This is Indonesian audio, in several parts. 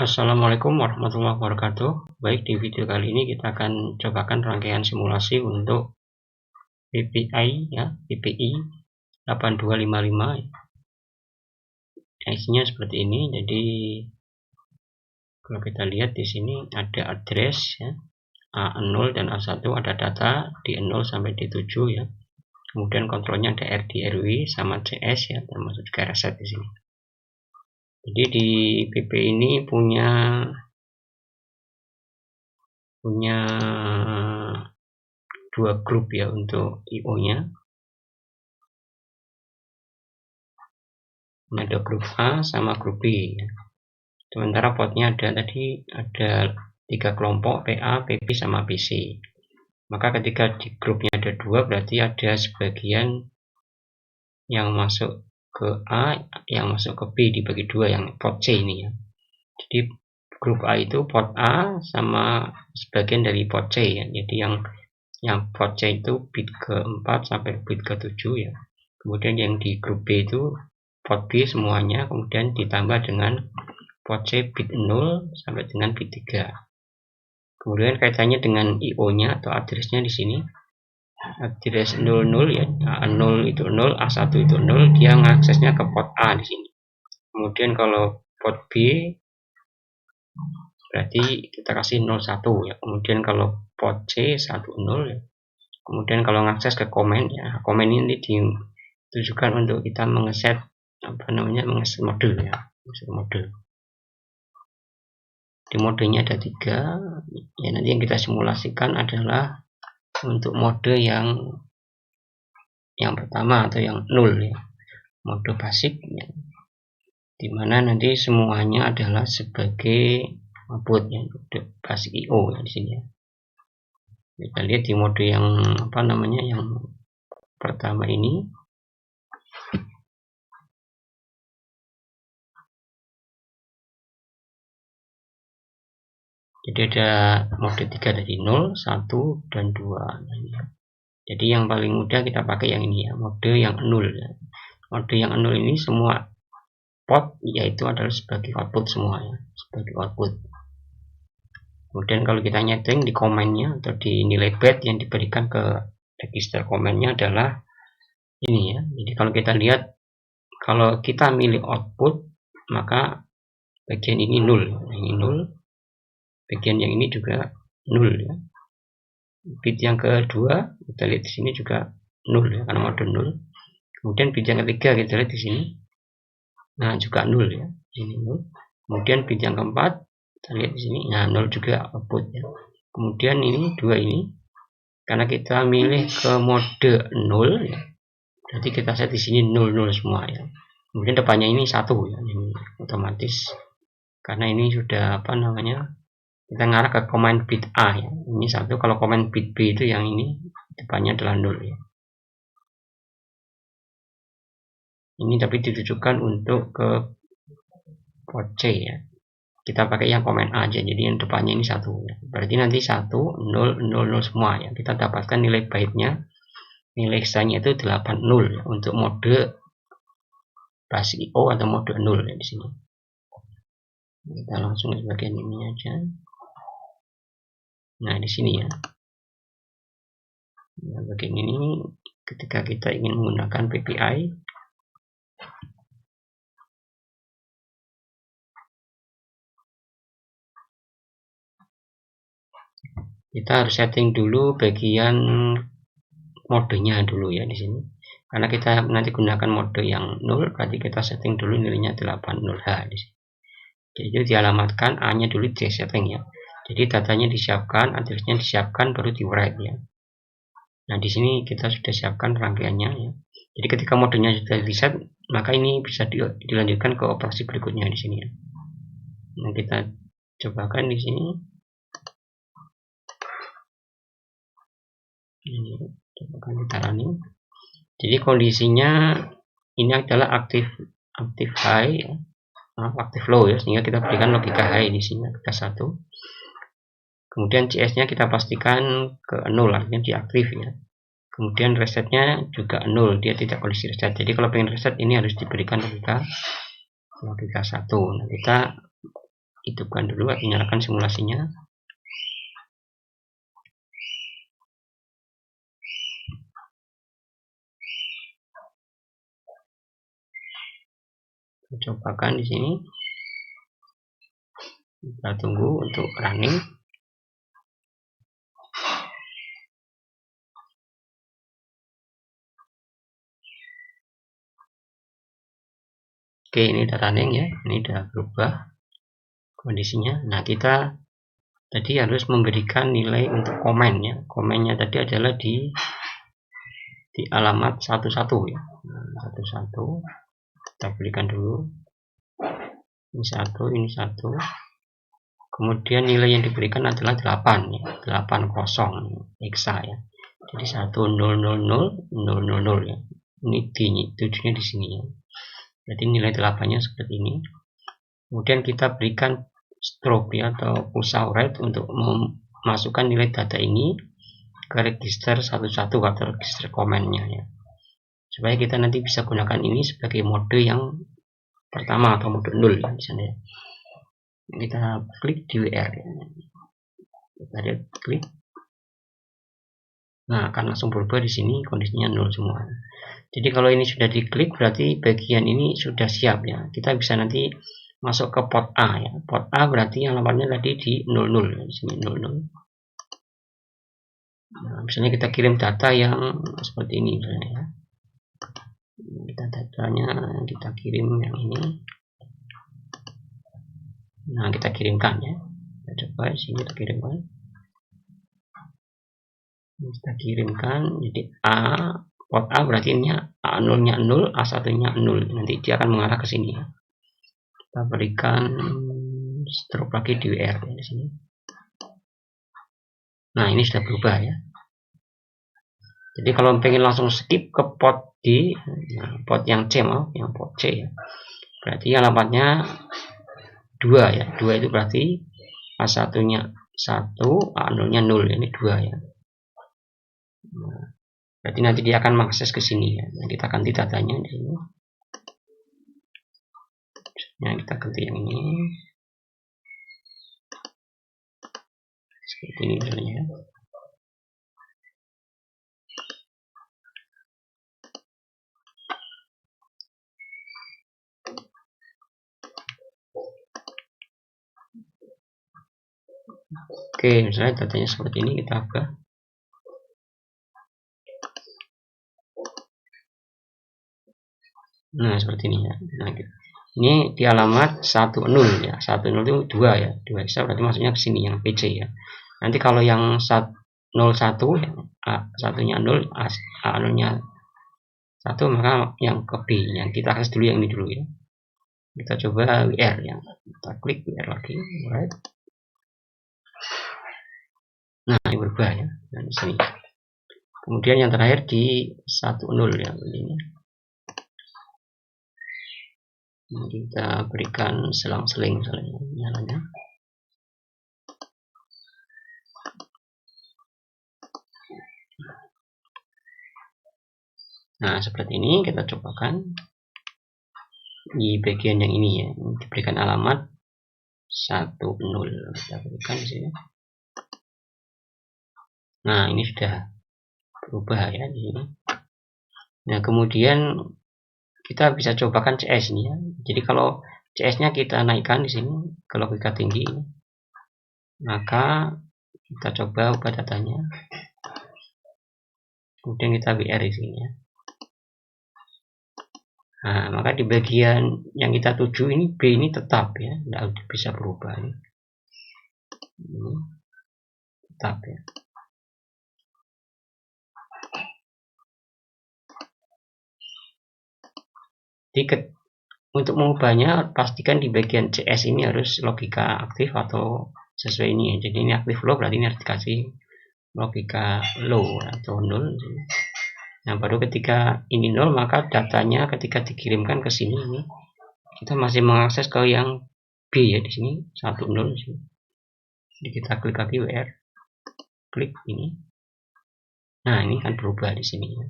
Assalamualaikum warahmatullahi wabarakatuh. Baik, di video kali ini kita akan cobakan rangkaian simulasi untuk PPI ya, PPI 8255. Isinya seperti ini. Jadi kalau kita lihat di sini ada address ya, A0 dan A1 ada data di 0 sampai di 7 ya. Kemudian kontrolnya ada RD, RW sama CS ya, termasuk juga reset di sini. Jadi di PP ini punya dua grup ya untuk IO-nya. Ada grup A sama grup B. Sementara potnya ada 3 kelompok, PA, PP sama PC. Maka ketika di grupnya ada 2, berarti ada sebagian yang masuk ke A, yang masuk ke B dibagi 2, yang pot C ini ya. Jadi grup A itu pot A sama sebagian dari pot C ya. Jadi yang pot C itu bit ke-4 sampai bit ke-7 ya. Kemudian yang di grup B itu pot B semuanya, kemudian ditambah dengan pot C bit 0 sampai dengan bit 3. Kemudian kaitannya dengan IO-nya atau address-nya di sini. Address 00 ya, A0 itu 0, A1 itu 0, dia mengaksesnya ke pot A di sini. Kemudian kalau pot B berarti kita kasih 01 ya. Kemudian kalau pot C 10 ya. Kemudian kalau mengakses ke komen ya, komen ini ditujukan untuk kita mengeset mengeset mode ya, mengeset mode. Di modenya ada 3 ya. Nanti yang kita simulasikan adalah untuk mode yang pertama atau yang 0 ya, mode basic ya, dimana nanti semuanya adalah sebagai output ya, mode basic IO ya di sini ya. Kita lihat di mode yang yang pertama ini. Jadi ada mode 3 dari 0, 1, dan 2. Nah, ini. Jadi yang paling mudah kita pakai yang ini ya, mode yang 0 ya. Mode yang 0 ini semua pot yaitu adalah sebagai output semua ya, sebagai output. Kemudian kalau kita nyeting di komennya atau di nilai byte yang diberikan ke register komennya adalah ini ya. Jadi kalau kita lihat, kalau kita milih output maka bagian ini 0, ini 0. Bagian yang ini juga 0 ya. Bit yang kedua kita lihat di sini juga 0 ya, karena mode 0. Kemudian bit yang ketiga kita lihat di sini, nah juga 0 ya, ini 0. Kemudian bit yang keempat kita lihat di sini, nah 0 juga output ya. Kemudian ini 2 ini, karena kita milih ke mode 0 ya, berarti kita set di sini 00 semua ya. Kemudian depannya ini 1 ya, ini otomatis karena ini sudah kita ngarah ke komen bit A ya. Ini 1, kalau komen bit B itu yang ini depannya adalah 0 ya. Ini tapi ditujukan untuk ke pot C ya. Kita pakai yang komen A aja, jadi yang depannya ini 1 ya. Berarti nanti 1, 0, 0, 0 semua ya. Kita dapatkan nilai byte-nya, nilai hexanya itu 80 ya, untuk mode basic IO atau mode 0 ya di sini. Kita langsung ke bagian ini aja. Nah, di sini ya. Nah, bagian ini ketika kita ingin menggunakan PPI, kita harus setting dulu bagian modenya dulu ya di sini. Karena kita nanti gunakan mode yang 0, berarti kita setting dulu nilainya 80H di sini. Jadi itu dialamatkan, A-nya dulu di setting ya. Jadi datanya disiapkan, address-nya disiapkan, baru di write ya. Nah, di sini kita sudah siapkan rangkaiannya ya. Jadi ketika modenya sudah reset, maka ini bisa dilanjutkan ke operasi berikutnya di sini ya. Nah, kita cobakan di sini. Ini cobakan kita running. Jadi kondisinya ini adalah aktif high ya. Aktif low ya, sehingga kita berikan logika high di sini, logika 1. Kemudian CS-nya kita pastikan ke 0, artinya diaktif ya. Kemudian resetnya juga 0, dia tidak kondisi reset. Jadi kalau pengen reset ini harus diberikan logika 1. Nah, kita hidupkan dulu atau nyalakan simulasinya. Cobakan di sini. Kita tunggu untuk running. Oke, ini udah running ya. Ini udah berubah kondisinya. Nah, kita tadi harus memberikan nilai untuk komen ya. Komennya tadi adalah di alamat 11 ya. 11 kita berikan dulu. Ini 1, ini 1. Kemudian nilai yang diberikan adalah 8 ya. 80 hexa ya. Jadi 1000000 ya. Ini tujuhnya di sini ya. Jadi nilai 8-nya seperti ini. Kemudian kita berikan strobe ya, atau pulsa write untuk memasukkan nilai data ini ke register 11 atau register komennya ya. Supaya kita nanti bisa gunakan ini sebagai mode yang pertama atau mode 0 ya di sana ya. Kita klik di WR ya. Kita lihat klik. Nah, akan langsung berubah di sini kondisinya 0 semua. Jadi kalau ini sudah diklik berarti bagian ini sudah siap ya. Kita bisa nanti masuk ke port A ya. Port A berarti alamatnya tadi di 00 ya, di sini 00. Nah, misalnya kita kirim data yang seperti ini misalnya ya. Kita datanya kita kirim yang ini. Nah, kita kirimkan ya. Kita coba di sini kita kirimkan. Kita kirimkan jadi A, port A berarti ini A0 nya 0, A1 nya 0. Nanti dia akan mengarah ke sini ya. Kita berikan stroke lagi di WR ya, di sini. Nah, ini sudah berubah ya. Jadi kalau pengen langsung skip ke port D, nah, port yang C maaf, yang port C ya. Berarti alamatnya 2 ya. 2 itu berarti A1 nya 1, A0 nya 0, ini 2 ya. Nah, berarti nanti dia akan mengakses ke sini ya. Nah, kita ganti datanya di sini. Nah, kita ganti yang ini. Seperti ini misalnya. Oke, misalnya datanya seperti ini, kita ubah. Nah, seperti ini ya. Nah, ini di alamat 10 ya. 10 itu 2 ya. 2 hexa berarti maksudnya ke sini yang PC ya. Nanti kalau yang 01 ya, A1-nya 0, A0-nya 1, maka yang ke B. Yang kita akses dulu yang ini dulu ya. Kita coba WR ya. Kita klik WR lagi, right. Nah, ini berubah ya. Nah, di sini. Kemudian yang terakhir di 10 ya, begini. Nah, kita berikan selang-seling misalnya nyalanya. Nah, seperti ini kita cobakan di bagian yang ini ya. Ini diberikan alamat 10. Kita berikan di sini. Nah, ini sudah berubah ya di sini. Nah, kemudian kita bisa cobakan CS ini ya. Jadi kalau CS-nya kita naikkan di sini ke logika tinggi, maka kita coba ubah datanya. Kemudian kita WR di sini ya. Nah, maka di bagian yang kita tuju ini B ini tetap ya, tidak bisa berubah ya. Ini tetap ya. Jadi untuk mengubahnya pastikan di bagian CS ini harus logika aktif atau sesuai ini. Jadi ini aktif low berarti ini harus dikasih logika low atau 0. Nah, baru ketika ini 0 maka datanya ketika dikirimkan ke sini ini kita masih mengakses ke yang B ya, di sini 10 di sini. Jadi kita klik lagi WR. Klik ini. Nah, ini kan berubah di sini ya.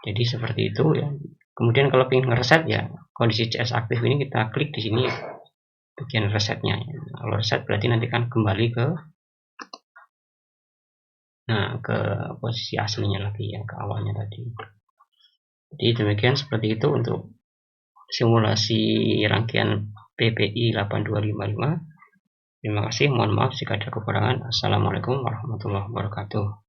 Jadi seperti itu ya. Kemudian kalau ingin ngereset ya, kondisi CS aktif ini kita klik di sini bagian resetnya. Kalau reset berarti nanti kan kembali ke posisi aslinya lagi ya, ke awalnya tadi. Jadi demikian, seperti itu untuk simulasi rangkaian PPI 8255. Terima kasih, mohon maaf jika ada kekurangan. Assalamualaikum warahmatullahi wabarakatuh.